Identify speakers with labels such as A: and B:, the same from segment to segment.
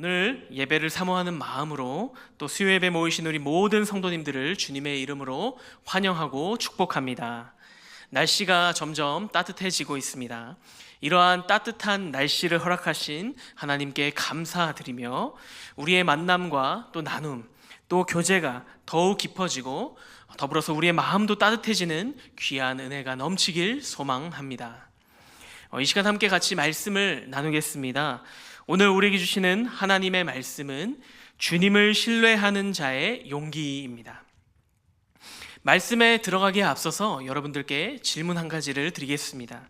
A: 오늘 예배를 사모하는 마음으로 또 수요 예배 모이신 우리 모든 성도님들을 주님의 이름으로 환영하고 축복합니다. 날씨가 점점 따뜻해지고 있습니다. 이러한 따뜻한 날씨를 허락하신 하나님께 감사드리며 우리의 만남과 또 나눔, 또 교제가 더욱 깊어지고 더불어서 우리의 마음도 따뜻해지는 귀한 은혜가 넘치길 소망합니다. 이 시간 함께 같이 말씀을 나누겠습니다. 오늘 우리에게 주시는 하나님의 말씀은 주님을 신뢰하는 자의 용기입니다. 말씀에 들어가기에 앞서서 여러분들께 질문 한 가지를 드리겠습니다.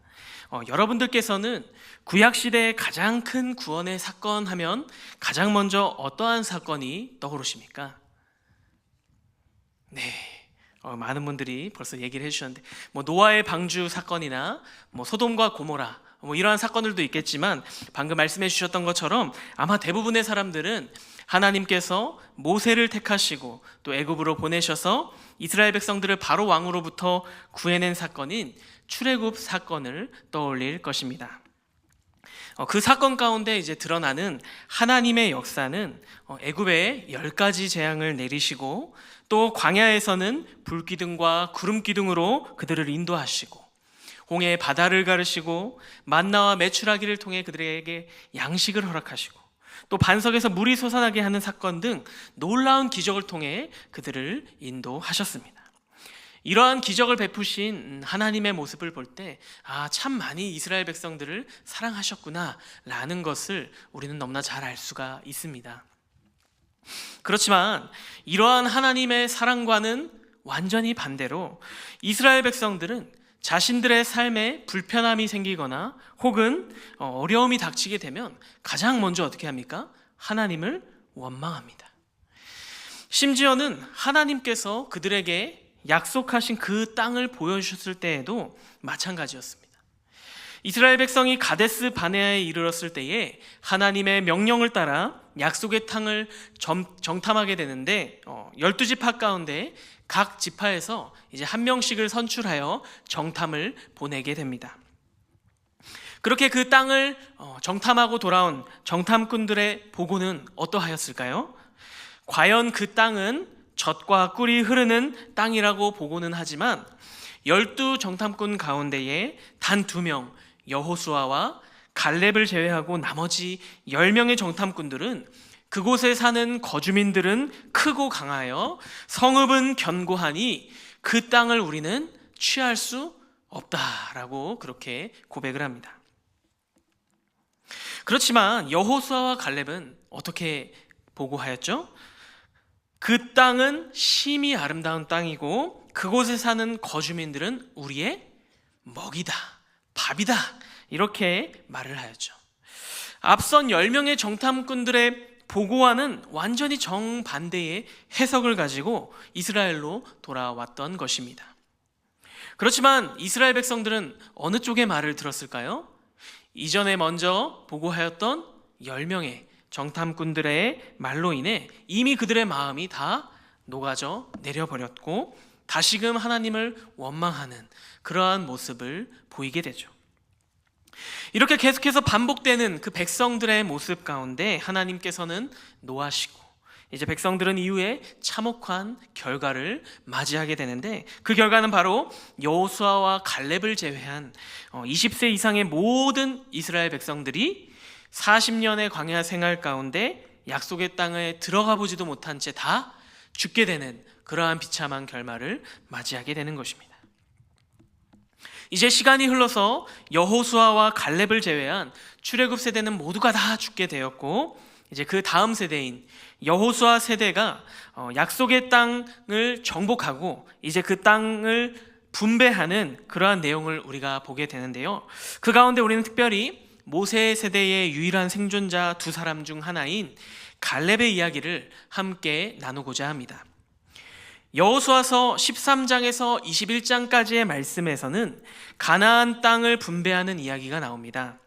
A: 여러분들께서는 구약시대의 가장 큰 구원의 사건 하면 가장 먼저 어떠한 사건이 떠오르십니까? 네, 많은 분들이 벌써 얘기를 해주셨는데 노아의 방주 사건이나 소돔과 고모라 이러한 사건들도 있겠지만 방금 말씀해 주셨던 것처럼 아마 대부분의 사람들은 하나님께서 모세를 택하시고 또 애굽으로 보내셔서 이스라엘 백성들을 바로 왕으로부터 구해낸 사건인 출애굽 사건을 떠올릴 것입니다. 그 사건 가운데 이제 드러나는 하나님의 역사는 애굽에 10가지 재앙을 내리시고 또 광야에서는 불기둥과 구름기둥으로 그들을 인도하시고 홍해의 바다를 가르시고 만나와 메추라기를 통해 그들에게 양식을 허락하시고 또 반석에서 물이 솟아나게 하는 사건 등 놀라운 기적을 통해 그들을 인도하셨습니다. 이러한 기적을 베푸신 하나님의 모습을 볼 때 참 많이 이스라엘 백성들을 사랑하셨구나 라는 것을 우리는 너무나 잘 알 수가 있습니다. 그렇지만 이러한 하나님의 사랑과는 완전히 반대로 이스라엘 백성들은 자신들의 삶에 불편함이 생기거나 혹은 어려움이 닥치게 되면 가장 먼저 어떻게 합니까? 하나님을 원망합니다. 심지어는 하나님께서 그들에게 약속하신 그 땅을 보여주셨을 때에도 마찬가지였습니다. 이스라엘 백성이 가데스 바네아에 이르렀을 때에 하나님의 명령을 따라 약속의 땅을 정탐하게 되는데 12지파 가운데 각 지파에서 이제 한 명씩을 선출하여 정탐을 보내게 됩니다. 그렇게 그 땅을 정탐하고 돌아온 정탐꾼들의 보고는 어떠하였을까요? 과연 그 땅은 젖과 꿀이 흐르는 땅이라고 보고는 하지만 12 정탐꾼 가운데에 단 2명 여호수아와 갈렙을 제외하고 나머지 10명의 정탐꾼들은 그곳에 사는 거주민들은 크고 강하여 성읍은 견고하니 그 땅을 우리는 취할 수 없다라고 그렇게 고백을 합니다. 그렇지만 여호수아와 갈렙은 어떻게 보고하였죠? 그 땅은 심히 아름다운 땅이고 그곳에 사는 거주민들은 우리의 먹이다, 밥이다 이렇게 말을 하였죠. 앞선 10명의 정탐꾼들의 보고와는 완전히 정반대의 해석을 가지고 이스라엘로 돌아왔던 것입니다. 그렇지만 이스라엘 백성들은 어느 쪽의 말을 들었을까요? 이전에 먼저 보고하였던 10명의 정탐꾼들의 말로 인해 이미 그들의 마음이 다 녹아져 내려버렸고 다시금 하나님을 원망하는 그러한 모습을 보이게 되죠. 이렇게 계속해서 반복되는 그 백성들의 모습 가운데 하나님께서는 노하시고 이제 백성들은 이후에 참혹한 결과를 맞이하게 되는데 그 결과는 바로 여호수아와 갈렙을 제외한 20세 이상의 모든 이스라엘 백성들이 40년의 광야 생활 가운데 약속의 땅에 들어가 보지도 못한 채 다 죽게 되는 그러한 비참한 결말을 맞이하게 되는 것입니다. 이제 시간이 흘러서 여호수아와 갈렙을 제외한 출애굽 세대는 모두가 다 죽게 되었고 이제 그 다음 세대인 여호수아 세대가 약속의 땅을 정복하고 이제 그 땅을 분배하는 그러한 내용을 우리가 보게 되는데요. 그 가운데 우리는 특별히 모세 세대의 유일한 생존자 2사람 중 하나인 갈렙의 이야기를 함께 나누고자 합니다. 여호수아서 13장에서 21장까지의 말씀에서는 가나안 땅을 분배하는 이야기가 나옵니다.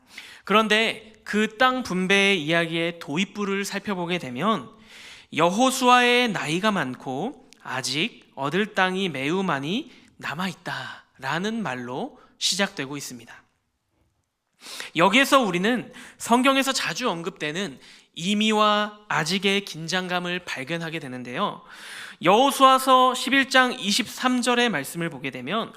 A: 그런데 그 땅 분배의 이야기의 도입부를 살펴보게 되면 여호수아의 나이가 많고 아직 얻을 땅이 매우 많이 남아있다라는 말로 시작되고 있습니다. 여기에서 우리는 성경에서 자주 언급되는 이미와 아직의 긴장감을 발견하게 되는데요. 여호수아서 11장 23절의 말씀을 보게 되면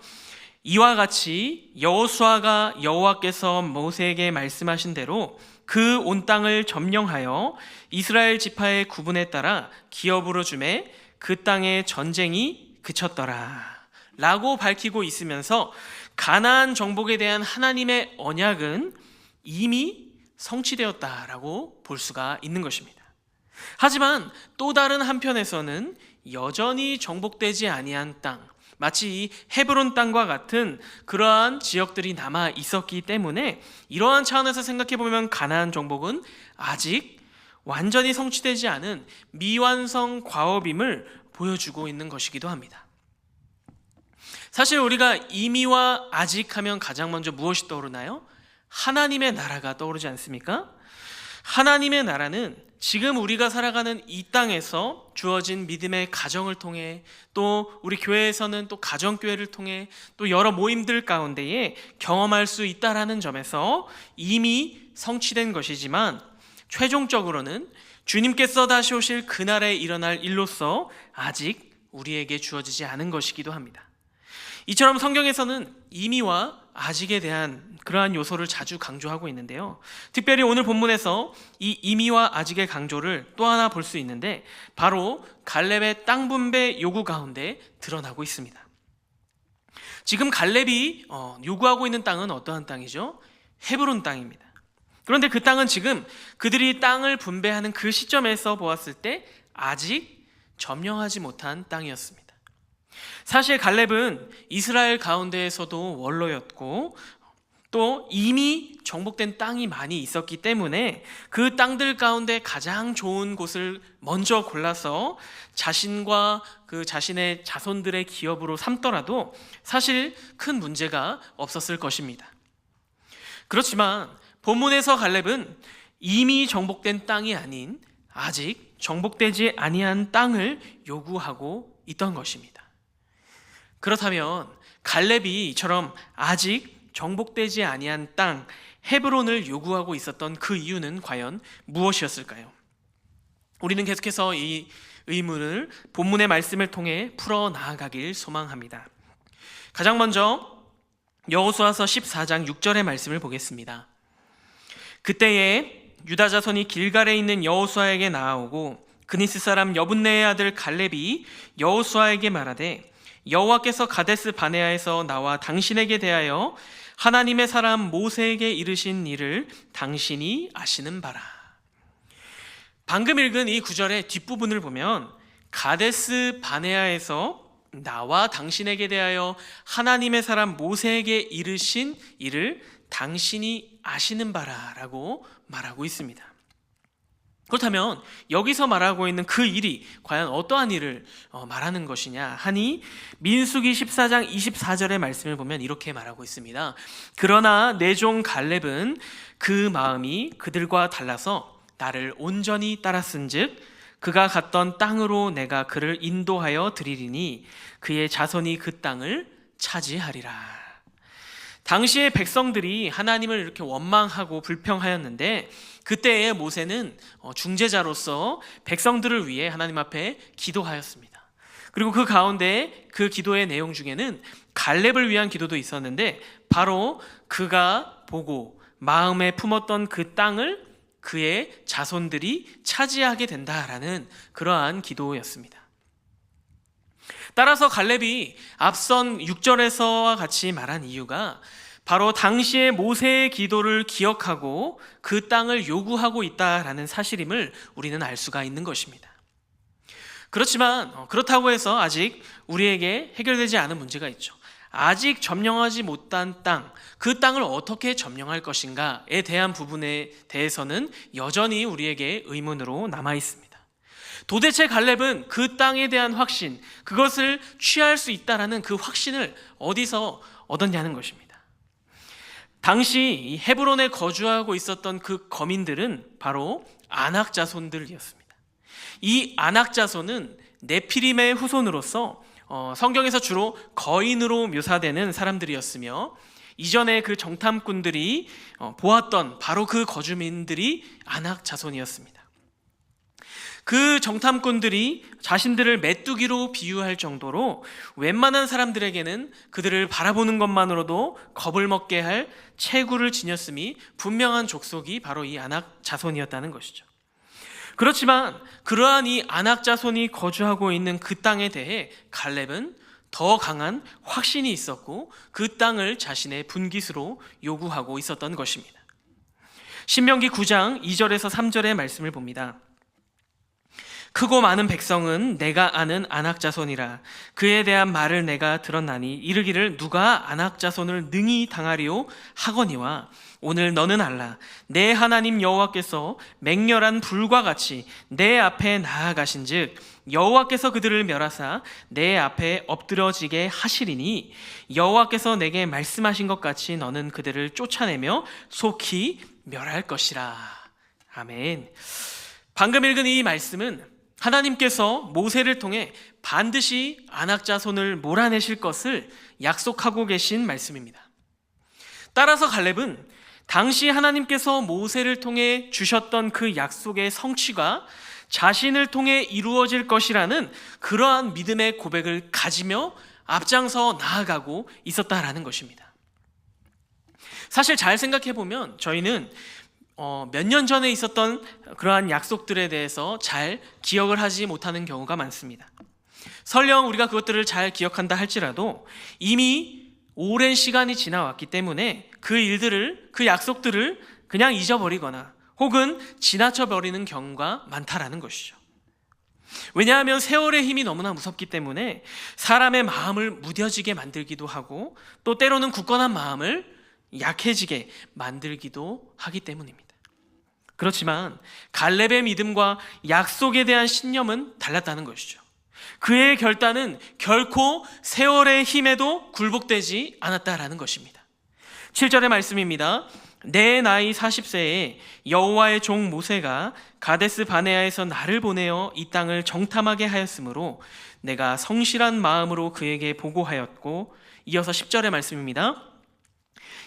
A: 이와 같이 여호수아가 여호와께서 모세에게 말씀하신 대로 그 온 땅을 점령하여 이스라엘 지파의 구분에 따라 기업으로 주매 그 땅의 전쟁이 그쳤더라 라고 밝히고 있으면서 가나안 정복에 대한 하나님의 언약은 이미 성취되었다라고 볼 수가 있는 것입니다. 하지만 또 다른 한편에서는 여전히 정복되지 아니한 땅, 마치 이 헤브론 땅과 같은 그러한 지역들이 남아 있었기 때문에 이러한 차원에서 생각해 보면 가나안 정복은 아직 완전히 성취되지 않은 미완성 과업임을 보여주고 있는 것이기도 합니다. 사실 우리가 이미와 아직 하면 가장 먼저 무엇이 떠오르나요? 하나님의 나라가 떠오르지 않습니까? 하나님의 나라는 지금 우리가 살아가는 이 땅에서 주어진 믿음의 가정을 통해, 또 우리 교회에서는 또 가정교회를 통해, 또 여러 모임들 가운데에 경험할 수 있다라는 점에서 이미 성취된 것이지만 최종적으로는 주님께서 다시 오실 그날에 일어날 일로서 아직 우리에게 주어지지 않은 것이기도 합니다. 이처럼 성경에서는 이미와 아직에 대한 그러한 요소를 자주 강조하고 있는데요. 특별히 오늘 본문에서 이 이미와 아직의 강조를 또 하나 볼 수 있는데 바로 갈렙의 땅 분배 요구 가운데 드러나고 있습니다. 지금 갈렙이 요구하고 있는 땅은 어떠한 땅이죠? 헤브론 땅입니다. 그런데 그 땅은 지금 그들이 땅을 분배하는 그 시점에서 보았을 때 아직 점령하지 못한 땅이었습니다. 사실 갈렙은 이스라엘 가운데에서도 원로였고 또 이미 정복된 땅이 많이 있었기 때문에 그 땅들 가운데 가장 좋은 곳을 먼저 골라서 자신과 그 자신의 자손들의 기업으로 삼더라도 사실 큰 문제가 없었을 것입니다. 그렇지만 본문에서 갈렙은 이미 정복된 땅이 아닌 아직 정복되지 아니한 땅을 요구하고 있던 것입니다. 그렇다면 갈렙이 이처럼 아직 정복되지 아니한 땅 헤브론을 요구하고 있었던 그 이유는 과연 무엇이었을까요? 우리는 계속해서 이 의문을 본문의 말씀을 통해 풀어 나아가길 소망합니다. 가장 먼저 여호수아서 14장 6절의 말씀을 보겠습니다. 그때에 유다 자손이 길갈에 있는 여호수아에게 나아오고 그니스 사람 여분네의 아들 갈렙이 여호수아에게 말하되 여호와께서 가데스 바네아에서 나와 당신에게 대하여 하나님의 사람 모세에게 이르신 일을 당신이 아시는 바라. 방금 읽은 이 구절의 뒷부분을 보면 가데스 바네아에서 나와 당신에게 대하여 하나님의 사람 모세에게 이르신 일을 당신이 아시는 바라라고 말하고 있습니다. 그렇다면 여기서 말하고 있는 그 일이 과연 어떠한 일을 말하는 것이냐 하니 민수기 14장 24절의 말씀을 보면 이렇게 말하고 있습니다. 그러나 내 종 갈렙은 그 마음이 그들과 달라서 나를 온전히 따랐은즉 그가 갔던 땅으로 내가 그를 인도하여 드리리니 그의 자손이 그 땅을 차지하리라. 당시의 백성들이 하나님을 이렇게 원망하고 불평하였는데 그때의 모세는 중재자로서 백성들을 위해 하나님 앞에 기도하였습니다. 그리고 그 가운데 그 기도의 내용 중에는 갈렙을 위한 기도도 있었는데 바로 그가 보고 마음에 품었던 그 땅을 그의 자손들이 차지하게 된다라는 그러한 기도였습니다. 따라서 갈렙이 앞선 6절에서와 같이 말한 이유가 바로 당시의 모세의 기도를 기억하고 그 땅을 요구하고 있다라는 사실임을 우리는 알 수가 있는 것입니다. 그렇지만 그렇다고 해서 아직 우리에게 해결되지 않은 문제가 있죠. 아직 점령하지 못한 땅, 그 땅을 어떻게 점령할 것인가에 대한 부분에 대해서는 여전히 우리에게 의문으로 남아 있습니다. 도대체 갈렙은 그 땅에 대한 확신, 그것을 취할 수 있다라는 그 확신을 어디서 얻었냐는 것입니다. 당시 이 헤브론에 거주하고 있었던 그 거민들은 바로 아낙 자손들이었습니다. 이 아낙 자손은 네피림의 후손으로서 성경에서 주로 거인으로 묘사되는 사람들이었으며 이전에 그 정탐꾼들이 보았던 바로 그 거주민들이 아낙 자손이었습니다. 그 정탐꾼들이 자신들을 메뚜기로 비유할 정도로 웬만한 사람들에게는 그들을 바라보는 것만으로도 겁을 먹게 할 체구를 지녔음이 분명한 족속이 바로 이 아낙 자손이었다는 것이죠. 그렇지만 그러한 이 아낙 자손이 거주하고 있는 그 땅에 대해 갈렙은 더 강한 확신이 있었고 그 땅을 자신의 분깃으로 요구하고 있었던 것입니다. 신명기 9장 2절에서 3절의 말씀을 봅니다. 크고 많은 백성은 내가 아는 아낙 자손이라. 그에 대한 말을 내가 들었나니 이르기를 누가 아낙 자손을 능히 당하리오 하거니와 오늘 너는 알라. 내 하나님 여호와께서 맹렬한 불과 같이 내 앞에 나아가신즉 여호와께서 그들을 멸하사 내 앞에 엎드러지게 하시리니 여호와께서 내게 말씀하신 것 같이 너는 그들을 쫓아내며 속히 멸할 것이라. 아멘. 방금 읽은 이 말씀은 하나님께서 모세를 통해 반드시 아낙 자손을 몰아내실 것을 약속하고 계신 말씀입니다. 따라서 갈렙은 당시 하나님께서 모세를 통해 주셨던 그 약속의 성취가 자신을 통해 이루어질 것이라는 그러한 믿음의 고백을 가지며 앞장서 나아가고 있었다라는 것입니다. 사실 잘 생각해 보면 저희는 몇 년 전에 있었던 그러한 약속들에 대해서 잘 기억을 하지 못하는 경우가 많습니다. 설령 우리가 그것들을 잘 기억한다 할지라도 이미 오랜 시간이 지나왔기 때문에 그 일들을, 그 약속들을 그냥 잊어버리거나 혹은 지나쳐버리는 경우가 많다라는 것이죠. 왜냐하면 세월의 힘이 너무나 무섭기 때문에 사람의 마음을 무뎌지게 만들기도 하고 또 때로는 굳건한 마음을 약해지게 만들기도 하기 때문입니다. 그렇지만 갈렙의 믿음과 약속에 대한 신념은 달랐다는 것이죠. 그의 결단은 결코 세월의 힘에도 굴복되지 않았다라는 것입니다. 7절의 말씀입니다. 내 나이 40세에 여호와의 종 모세가 가데스 바네아에서 나를 보내어 이 땅을 정탐하게 하였으므로 내가 성실한 마음으로 그에게 보고하였고, 이어서 10절의 말씀입니다.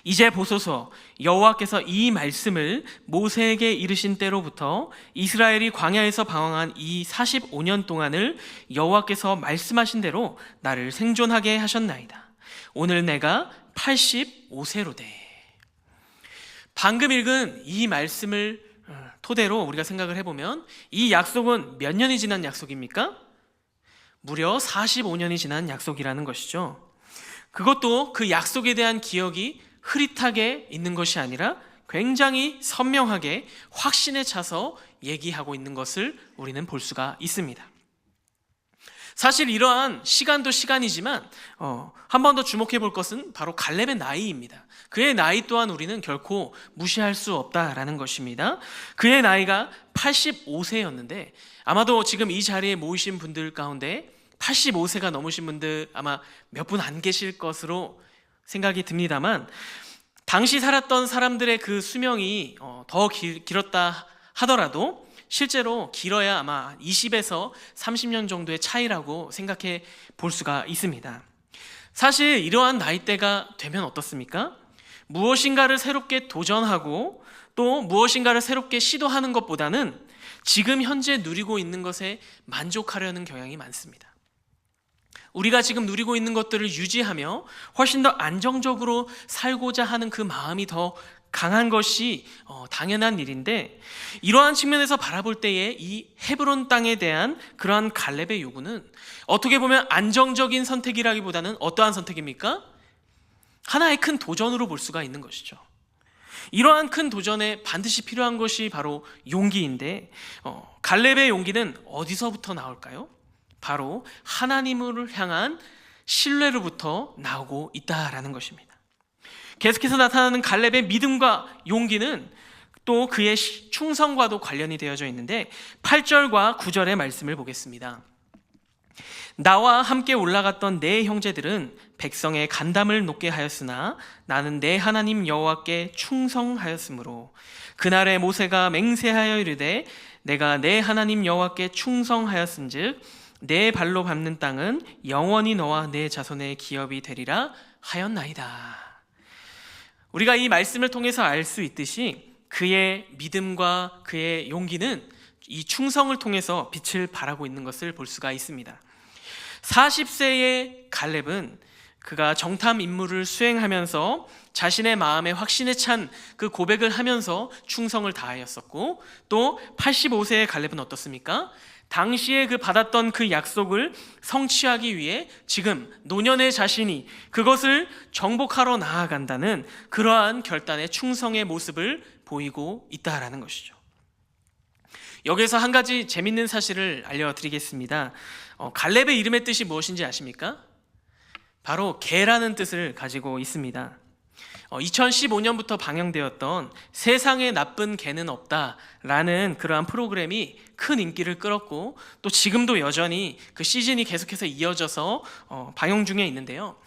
A: 이제 보소서, 여호와께서 이 말씀을 모세에게 이르신 때로부터 이스라엘이 광야에서 방황한 이 45년 동안을 여호와께서 말씀하신 대로 나를 생존하게 하셨나이다. 오늘 내가 85세로되. 방금 읽은 이 말씀을 토대로 우리가 생각을 해보면 이 약속은 몇 년이 지난 약속입니까? 무려 45년이 지난 약속이라는 것이죠. 그것도 그 약속에 대한 기억이 흐릿하게 있는 것이 아니라 굉장히 선명하게 확신에 차서 얘기하고 있는 것을 우리는 볼 수가 있습니다. 사실 이러한 시간도 시간이지만 한 번 더 주목해 볼 것은 바로 갈렙의 나이입니다. 그의 나이 또한 우리는 결코 무시할 수 없다라는 것입니다. 그의 나이가 85세였는데 아마도 지금 이 자리에 모이신 분들 가운데 85세가 넘으신 분들 아마 몇 분 안 계실 것으로 생각이 듭니다만, 당시 살았던 사람들의 그 수명이 더 길었다 하더라도 실제로 길어야 아마 20에서 30년 정도의 차이라고 생각해 볼 수가 있습니다. 사실 이러한 나이대가 되면 어떻습니까? 무엇인가를 새롭게 도전하고 또 무엇인가를 새롭게 시도하는 것보다는 지금 현재 누리고 있는 것에 만족하려는 경향이 많습니다. 우리가 지금 누리고 있는 것들을 유지하며 훨씬 더 안정적으로 살고자 하는 그 마음이 더 강한 것이 당연한 일인데, 이러한 측면에서 바라볼 때에 이 헤브론 땅에 대한 그러한 갈렙의 요구는 어떻게 보면 안정적인 선택이라기보다는 어떠한 선택입니까? 하나의 큰 도전으로 볼 수가 있는 것이죠. 이러한 큰 도전에 반드시 필요한 것이 바로 용기인데, 갈렙의 용기는 어디서부터 나올까요? 바로 하나님을 향한 신뢰로부터 나오고 있다라는 것입니다. 계속해서 나타나는 갈렙의 믿음과 용기는 또 그의 충성과도 관련이 되어져 있는데 8절과 9절의 말씀을 보겠습니다. 나와 함께 올라갔던 내 형제들은 백성의 간담을 높게 하였으나 나는 내 하나님 여호와께 충성하였으므로 그날에 모세가 맹세하여 이르되 내가 내 하나님 여호와께 충성하였은즉 내 발로 밟는 땅은 영원히 너와 내 자손의 기업이 되리라 하였나이다. 우리가 이 말씀을 통해서 알 수 있듯이 그의 믿음과 그의 용기는 이 충성을 통해서 빛을 발하고 있는 것을 볼 수가 있습니다. 40세의 갈렙은 그가 정탐 임무를 수행하면서 자신의 마음에 확신에 찬 그 고백을 하면서 충성을 다하였었고, 또 85세의 갈렙은 어떻습니까? 당시에 그 받았던 그 약속을 성취하기 위해 지금 노년의 자신이 그것을 정복하러 나아간다는 그러한 결단의 충성의 모습을 보이고 있다라는 것이죠. 여기서 한 가지 재밌는 사실을 알려드리겠습니다. 갈렙의 이름의 뜻이 무엇인지 아십니까? 바로 개라는 뜻을 가지고 있습니다. 2015년부터 방영되었던 세상에 나쁜 개는 없다라는 그러한 프로그램이 큰 인기를 끌었고, 또 지금도 여전히 그 시즌이 계속해서 이어져서 방영 중에 있는데요.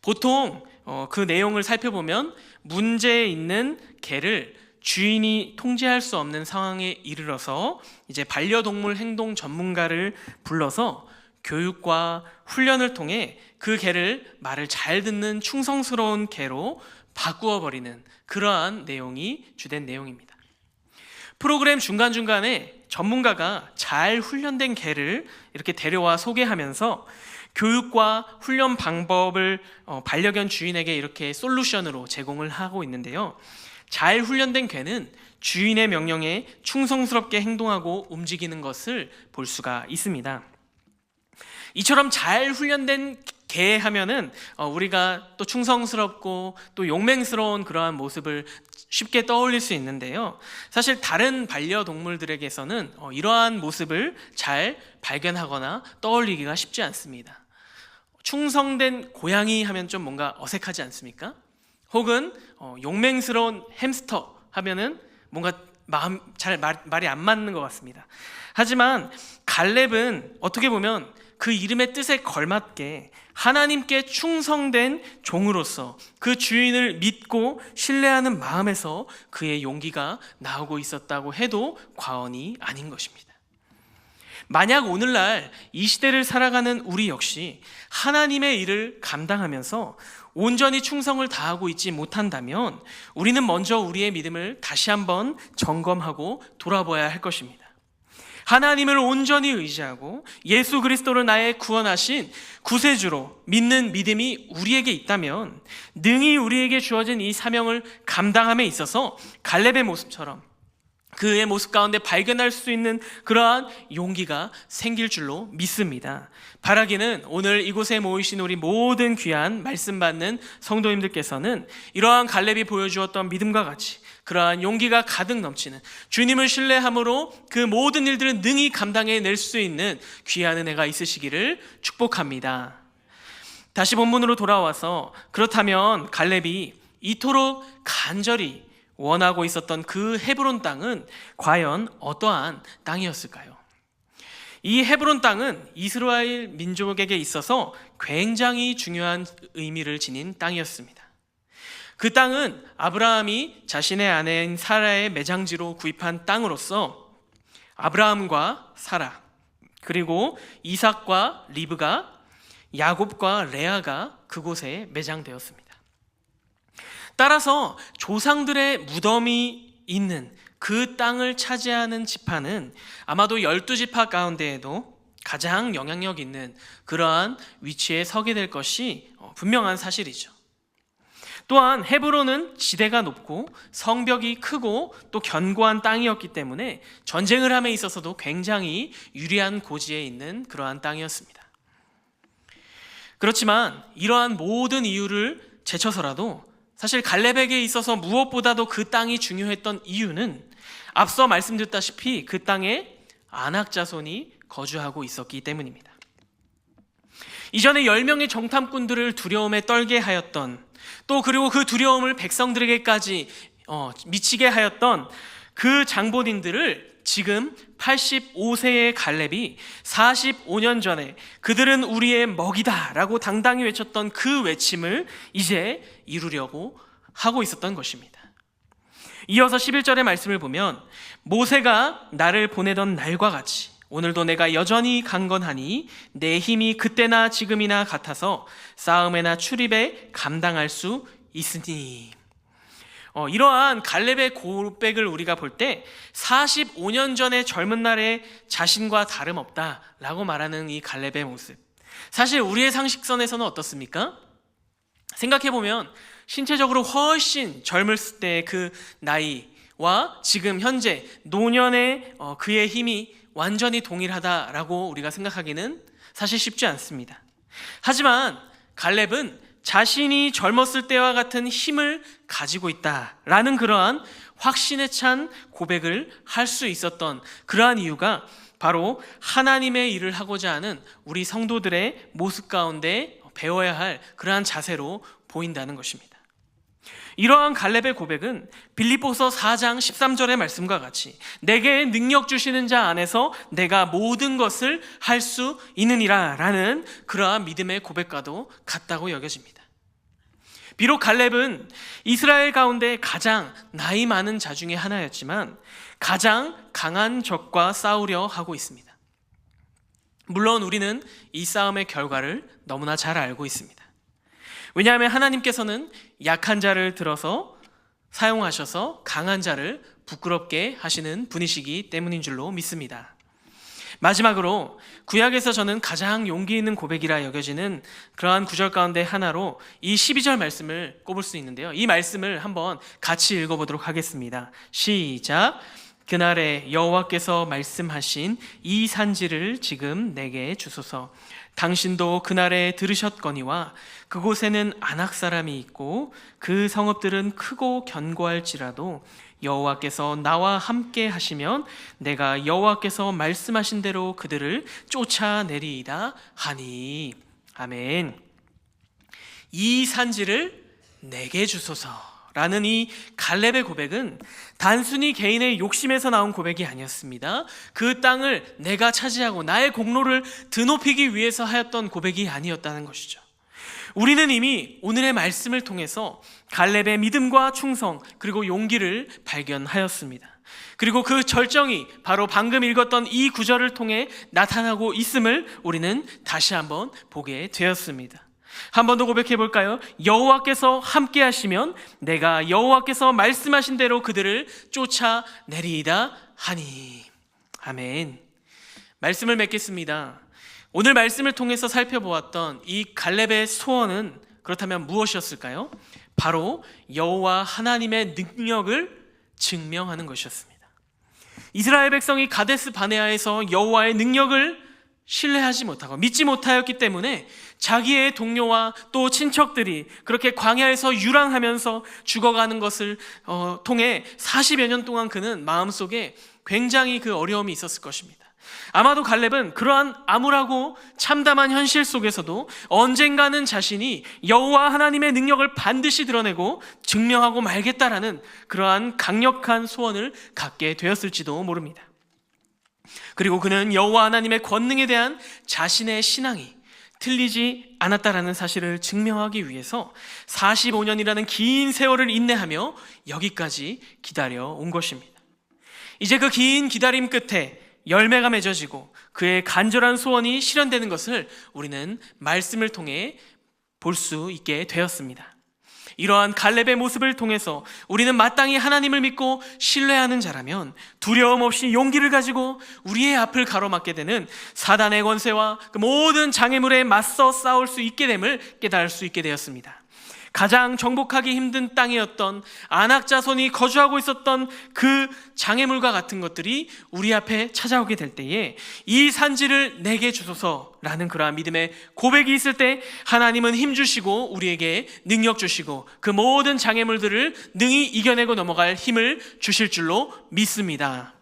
A: 보통 그 내용을 살펴보면 문제 있는 개를 주인이 통제할 수 없는 상황에 이르러서 이제 반려동물 행동 전문가를 불러서 교육과 훈련을 통해 그 개를 말을 잘 듣는 충성스러운 개로 바꾸어 버리는 그러한 내용이 주된 내용입니다. 프로그램 중간중간에 전문가가 잘 훈련된 개를 이렇게 데려와 소개하면서 교육과 훈련 방법을 반려견 주인에게 이렇게 솔루션으로 제공을 하고 있는데요. 잘 훈련된 개는 주인의 명령에 충성스럽게 행동하고 움직이는 것을 볼 수가 있습니다. 이처럼 잘 훈련된 개 하면은 우리가 또 충성스럽고 또 용맹스러운 그러한 모습을 쉽게 떠올릴 수 있는데요. 사실 다른 반려동물들에게서는 이러한 모습을 잘 발견하거나 떠올리기가 쉽지 않습니다. 충성된 고양이 하면 좀 뭔가 어색하지 않습니까? 혹은 용맹스러운 햄스터 하면은 뭔가 말이 안 맞는 것 같습니다. 하지만 갈렙은 어떻게 보면 그 이름의 뜻에 걸맞게 하나님께 충성된 종으로서 그 주인을 믿고 신뢰하는 마음에서 그의 용기가 나오고 있었다고 해도 과언이 아닌 것입니다. 만약 오늘날 이 시대를 살아가는 우리 역시 하나님의 일을 감당하면서 온전히 충성을 다하고 있지 못한다면 우리는 먼저 우리의 믿음을 다시 한번 점검하고 돌아봐야 할 것입니다. 하나님을 온전히 의지하고 예수 그리스도를 나의 구원하신 구세주로 믿는 믿음이 우리에게 있다면 능히 우리에게 주어진 이 사명을 감당함에 있어서 갈렙의 모습처럼 그의 모습 가운데 발견할 수 있는 그러한 용기가 생길 줄로 믿습니다. 바라기는 오늘 이곳에 모이신 우리 모든 귀한 말씀 받는 성도님들께서는 이러한 갈렙이 보여주었던 믿음과 같이 그러한 용기가 가득 넘치는 주님을 신뢰함으로 그 모든 일들을 능히 감당해낼 수 있는 귀한 은혜가 있으시기를 축복합니다. 다시 본문으로 돌아와서, 그렇다면 갈렙이 이토록 간절히 원하고 있었던 그 헤브론 땅은 과연 어떠한 땅이었을까요? 이 헤브론 땅은 이스라엘 민족에게 있어서 굉장히 중요한 의미를 지닌 땅이었습니다. 그 땅은 아브라함이 자신의 아내인 사라의 매장지로 구입한 땅으로서 아브라함과 사라, 그리고 이삭과 리브가, 야곱과 레아가 그곳에 매장되었습니다. 따라서 조상들의 무덤이 있는 그 땅을 차지하는 지파는 아마도 12지파 가운데에도 가장 영향력 있는 그러한 위치에 서게 될 것이 분명한 사실이죠. 또한 헤브론은 지대가 높고 성벽이 크고 또 견고한 땅이었기 때문에 전쟁을 함에 있어서도 굉장히 유리한 고지에 있는 그러한 땅이었습니다. 그렇지만 이러한 모든 이유를 제쳐서라도 사실 갈렙에게 있어서 무엇보다도 그 땅이 중요했던 이유는 앞서 말씀드렸다시피 그 땅에 아낙 자손이 거주하고 있었기 때문입니다. 이전에 10명의 정탐꾼들을 두려움에 떨게 하였던, 또 그리고 그 두려움을 백성들에게까지 미치게 하였던 그 장본인들을 지금 85세의 갈렙이 45년 전에 그들은 우리의 먹이다 라고 당당히 외쳤던 그 외침을 이제 이루려고 하고 있었던 것입니다. 이어서 11절의 말씀을 보면 모세가 나를 보내던 날과 같이 오늘도 내가 여전히 강건하니 내 힘이 그때나 지금이나 같아서 싸움에나 출입에 감당할 수 있으니. 이러한 갈렙의 고백을 우리가 볼 때 45년 전의 젊은 날의 자신과 다름없다라고 말하는 이 갈렙의 모습, 사실 우리의 상식선에서는 어떻습니까? 생각해보면 신체적으로 훨씬 젊었을 때의 그 나이와 지금 현재 노년의 그의 힘이 완전히 동일하다라고 우리가 생각하기는 사실 쉽지 않습니다. 하지만 갈렙은 자신이 젊었을 때와 같은 힘을 가지고 있다라는 그러한 확신에 찬 고백을 할 수 있었던 그러한 이유가 바로 하나님의 일을 하고자 하는 우리 성도들의 모습 가운데 배워야 할 그러한 자세로 보인다는 것입니다. 이러한 갈렙의 고백은 빌립보서 4장 13절의 말씀과 같이 내게 능력 주시는 자 안에서 내가 모든 것을 할 수 있느니라 라는 그러한 믿음의 고백과도 같다고 여겨집니다. 비록 갈렙은 이스라엘 가운데 가장 나이 많은 자 중에 하나였지만 가장 강한 적과 싸우려 하고 있습니다. 물론 우리는 이 싸움의 결과를 너무나 잘 알고 있습니다. 왜냐하면 하나님께서는 약한 자를 들어서 사용하셔서 강한 자를 부끄럽게 하시는 분이시기 때문인 줄로 믿습니다. 마지막으로 구약에서 저는 가장 용기 있는 고백이라 여겨지는 그러한 구절 가운데 하나로 이 12절 말씀을 꼽을 수 있는데요, 이 말씀을 한번 같이 읽어보도록 하겠습니다. 시작. 그날에 여호와께서 말씀하신 이 산지를 지금 내게 주소서. 당신도 그날에 들으셨거니와 그곳에는 아낙 사람이 있고 그 성읍들은 크고 견고할지라도 여호와께서 나와 함께 하시면 내가 여호와께서 말씀하신 대로 그들을 쫓아내리이다 하니. 아멘. 이 산지를 내게 주소서라는 이 갈렙의 고백은 단순히 개인의 욕심에서 나온 고백이 아니었습니다. 그 땅을 내가 차지하고 나의 공로를 드높이기 위해서 하였던 고백이 아니었다는 것이죠. 우리는 이미 오늘의 말씀을 통해서 갈렙의 믿음과 충성 그리고 용기를 발견하였습니다. 그리고 그 절정이 바로 방금 읽었던 이 구절을 통해 나타나고 있음을 우리는 다시 한번 보게 되었습니다. 한 번 더 고백해 볼까요? 여호와께서 함께 하시면 내가 여호와께서 말씀하신 대로 그들을 쫓아내리이다 하니. 아멘. 말씀을 맺겠습니다. 오늘 말씀을 통해서 살펴보았던 이 갈렙의 소원은 그렇다면 무엇이었을까요? 바로 여호와 하나님의 능력을 증명하는 것이었습니다. 이스라엘 백성이 가데스 바네아에서 여호와의 능력을 신뢰하지 못하고 믿지 못하였기 때문에 자기의 동료와 또 친척들이 그렇게 광야에서 유랑하면서 죽어가는 것을 통해 40여 년 동안 그는 마음속에 굉장히 그 어려움이 있었을 것입니다. 아마도 갈렙은 그러한 암울하고 참담한 현실 속에서도 언젠가는 자신이 여호와 하나님의 능력을 반드시 드러내고 증명하고 말겠다라는 그러한 강력한 소원을 갖게 되었을지도 모릅니다. 그리고 그는 여호와 하나님의 권능에 대한 자신의 신앙이 틀리지 않았다라는 사실을 증명하기 위해서 45년이라는 긴 세월을 인내하며 여기까지 기다려온 것입니다. 이제 그 긴 기다림 끝에 열매가 맺어지고 그의 간절한 소원이 실현되는 것을 우리는 말씀을 통해 볼 수 있게 되었습니다. 이러한 갈렙의 모습을 통해서 우리는 마땅히 하나님을 믿고 신뢰하는 자라면 두려움 없이 용기를 가지고 우리의 앞을 가로막게 되는 사단의 권세와 그 모든 장애물에 맞서 싸울 수 있게 됨을 깨달을 수 있게 되었습니다. 가장 정복하기 힘든 땅이었던 아낙 자손이 거주하고 있었던 그 장애물과 같은 것들이 우리 앞에 찾아오게 될 때에 이 산지를 내게 주소서라는 그러한 믿음의 고백이 있을 때 하나님은 힘 주시고 우리에게 능력 주시고 그 모든 장애물들을 능히 이겨내고 넘어갈 힘을 주실 줄로 믿습니다.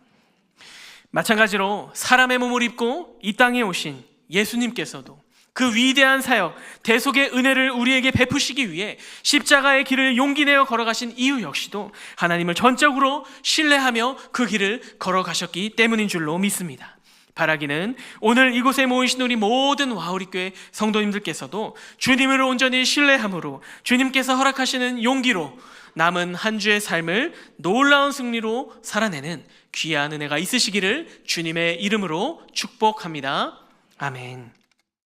A: 마찬가지로 사람의 몸을 입고 이 땅에 오신 예수님께서도 그 위대한 사역, 대속의 은혜를 우리에게 베푸시기 위해 십자가의 길을 용기 내어 걸어가신 이유 역시도 하나님을 전적으로 신뢰하며 그 길을 걸어가셨기 때문인 줄로 믿습니다. 바라기는 오늘 이곳에 모이신 우리 모든 와우리교회 성도님들께서도 주님을 온전히 신뢰함으로 주님께서 허락하시는 용기로 남은 한 주의 삶을 놀라운 승리로 살아내는 귀한 은혜가 있으시기를 주님의 이름으로 축복합니다. 아멘.